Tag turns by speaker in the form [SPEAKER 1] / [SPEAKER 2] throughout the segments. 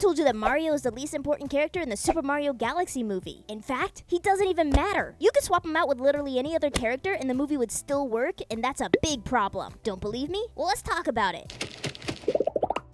[SPEAKER 1] told you that Mario is the least important character in the Super Mario Galaxy movie. In fact, he doesn't even matter. You could swap him out with literally any other character and the movie would still work, and that's a big problem. Don't believe me? Well, let's talk about it.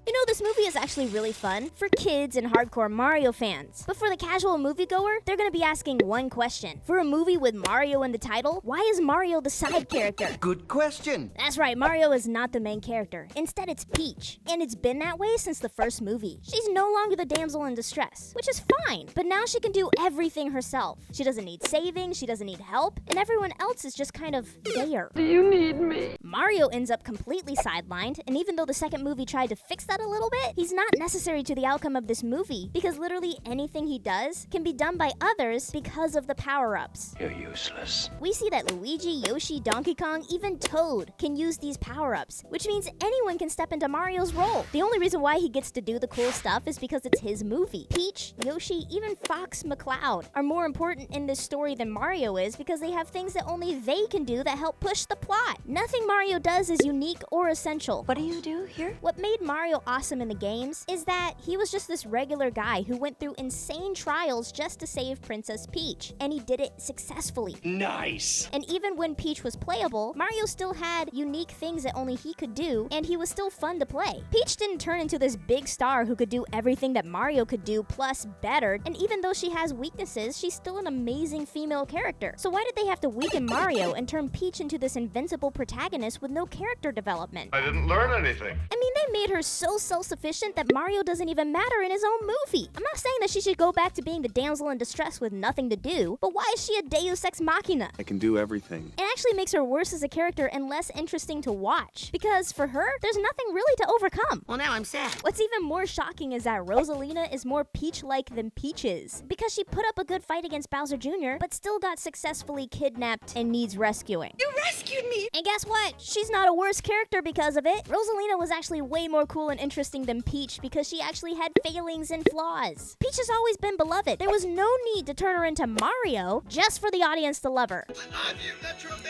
[SPEAKER 1] You know, this movie is actually really fun for kids and hardcore Mario fans. But for the casual moviegoer, they're gonna be asking one question. For a movie with Mario in the title, why is Mario the side character?
[SPEAKER 2] Good question.
[SPEAKER 1] That's right, Mario is not the main character. Instead, it's Peach. And it's been that way since the first movie. She's no longer the damsel in distress, which is fine. But now she can do everything herself. She doesn't need saving, she doesn't need help, and everyone else is just kind of there.
[SPEAKER 3] Do you need me?
[SPEAKER 1] Mario ends up completely sidelined, and even though the second movie tried to fix that a little bit, he's not necessary to the outcome of this movie because literally anything he does can be done by others because of the power-ups.
[SPEAKER 4] You're useless.
[SPEAKER 1] We see that Luigi, Yoshi, Donkey Kong, even Toad can use these power-ups, which means anyone can step into Mario's role. The only reason why he gets to do the cool stuff is because it's his movie. Peach, Yoshi, even Fox McCloud are more important in this story than Mario is because they have things that only they can do that help push the plot. Nothing Mario does is unique or essential.
[SPEAKER 3] What do you do here?
[SPEAKER 1] What made Mario awesome in the games is that he was just this regular guy who went through insane trials just to save Princess Peach, and he did it successfully.
[SPEAKER 4] Nice.
[SPEAKER 1] And even when Peach was playable, Mario still had unique things that only he could do, and he was still fun to play. Peach didn't turn into this big star who could do everything that Mario could do, plus better, and even though she has weaknesses, she's still an amazing female character. So why did they have to weaken Mario and turn Peach into this invincible protagonist with no character development?
[SPEAKER 5] I didn't learn anything.
[SPEAKER 1] I mean, they made her so self-sufficient that Mario doesn't even matter in his own movie. I'm not saying that she should go back to being the damsel in distress with nothing to do, but why is she a deus ex machina?
[SPEAKER 6] I can do everything.
[SPEAKER 1] It actually makes her worse as a character and less interesting to watch, because for her, there's nothing really to overcome.
[SPEAKER 2] Well, now I'm sad.
[SPEAKER 1] What's even more shocking is that Rosalina is more Peach-like than Peach is, because she put up a good fight against Bowser Jr., but still got successfully kidnapped and needs rescuing.
[SPEAKER 3] You rescued me!
[SPEAKER 1] And guess what? She's not a worse character because of it. Rosalina was actually way more cool and interesting than Peach because she actually had failings and flaws. Peach has always been beloved. There was no need to turn her into Mario just for the audience to love her.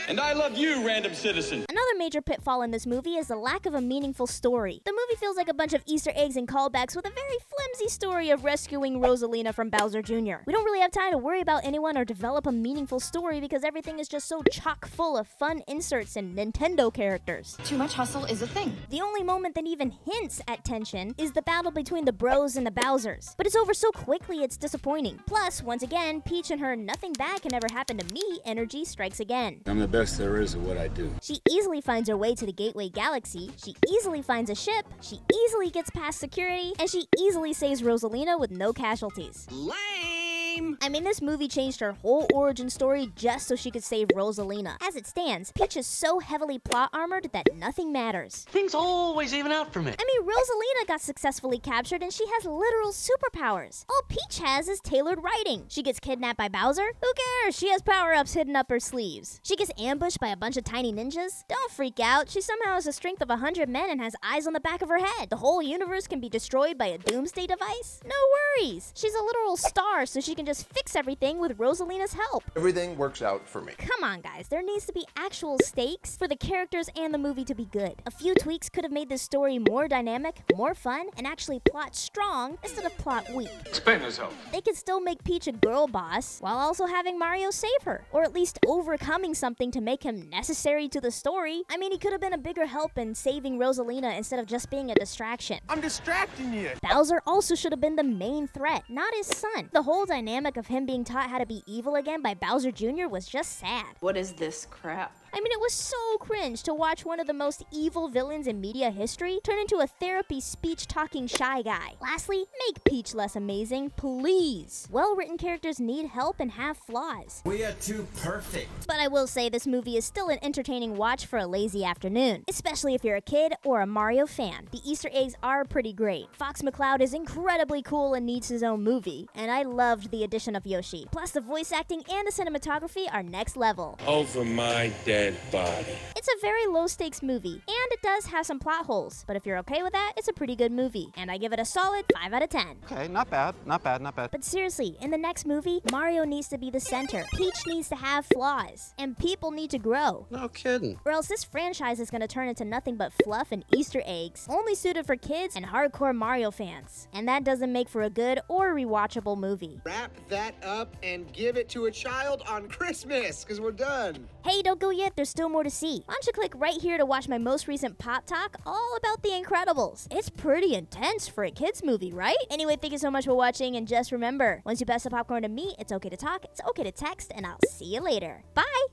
[SPEAKER 4] And I love you, random citizen.
[SPEAKER 1] Another major pitfall in this movie is the lack of a meaningful story. The movie feels like a bunch of Easter eggs and callbacks with a very flimsy story of rescuing Rosalina from Bowser Jr. We don't really have time to worry about anyone or develop a meaningful story because everything is just so chock full of fun inserts and Nintendo characters.
[SPEAKER 3] Too much hustle is a thing.
[SPEAKER 1] The only moment that even hints at tension is the battle between the Bros and the Bowsers. But it's over so quickly it's disappointing. Plus, once again, Peach and her nothing bad can ever happen to me energy strikes again.
[SPEAKER 6] I'm the best there is at what I do.
[SPEAKER 1] She easily finds her way to the Gateway Galaxy, she easily finds a ship, she easily gets past security, and she easily saves Rosalina with no casualties.
[SPEAKER 2] Lame.
[SPEAKER 1] I mean, this movie changed her whole origin story just so she could save Rosalina. As it stands, Peach is so heavily plot armored that nothing matters.
[SPEAKER 4] Things always even out for me.
[SPEAKER 1] I mean, Rosalina got successfully captured and she has literal superpowers. All Peach has is tailored writing. She gets kidnapped by Bowser? Who cares? She has power-ups hidden up her sleeves. She gets ambushed by a bunch of tiny ninjas? Don't freak out. She somehow has the strength of 100 men and has eyes on the back of her head. The whole universe can be destroyed by a doomsday device? No worries. She's a literal star, so she can just fix everything with Rosalina's help.
[SPEAKER 5] Everything works out for me.
[SPEAKER 1] Come on, guys. There needs to be actual stakes for the characters and the movie to be good. A few tweaks could have made this story more dynamic, more fun, and actually plot strong instead of plot weak.
[SPEAKER 5] Explain yourself.
[SPEAKER 1] They could still make Peach a girl boss while also having Mario save her, or at least overcoming something to make him necessary to the story. I mean, he could have been a bigger help in saving Rosalina instead of just being a distraction.
[SPEAKER 5] I'm distracting you.
[SPEAKER 1] Bowser also should have been the main threat, not his son. The whole dynamic of him being taught how to be evil again by Bowser Jr. was just sad.
[SPEAKER 3] What is this crap?
[SPEAKER 1] I mean, it was so cringe to watch one of the most evil villains in media history turn into a therapy speech-talking shy guy. Lastly, make Peach less amazing, please. Well-written characters need help and have flaws.
[SPEAKER 2] We are too perfect.
[SPEAKER 1] But I will say this movie is still an entertaining watch for a lazy afternoon, especially if you're a kid or a Mario fan. The Easter eggs are pretty great. Fox McCloud is incredibly cool and needs his own movie, and I loved the addition of Yoshi. Plus, the voice acting and the cinematography are next level.
[SPEAKER 4] Over my dead dead body.
[SPEAKER 1] It's a very low stakes movie, and it does have some plot holes, but if you're okay with that, it's a pretty good movie, and I give it a solid 5 out of 10.
[SPEAKER 7] Okay, not bad, not bad, not bad.
[SPEAKER 1] But seriously, in the next movie, Mario needs to be the center, Peach needs to have flaws, and people need to grow.
[SPEAKER 6] No kidding.
[SPEAKER 1] Or else this franchise is gonna turn into nothing but fluff and Easter eggs, only suited for kids and hardcore Mario fans. And that doesn't make for a good or rewatchable movie.
[SPEAKER 8] Wrap that up and give it to a child on Christmas, because we're done.
[SPEAKER 1] Hey, don't go yet, there's still more to see. Why don't you click right here to watch my most recent Pop Talk all about The Incredibles. It's pretty intense for a kids movie, right? Anyway, thank you so much for watching, and just remember, once you pass the popcorn to me, it's okay to talk, it's okay to text, and I'll see you later. Bye!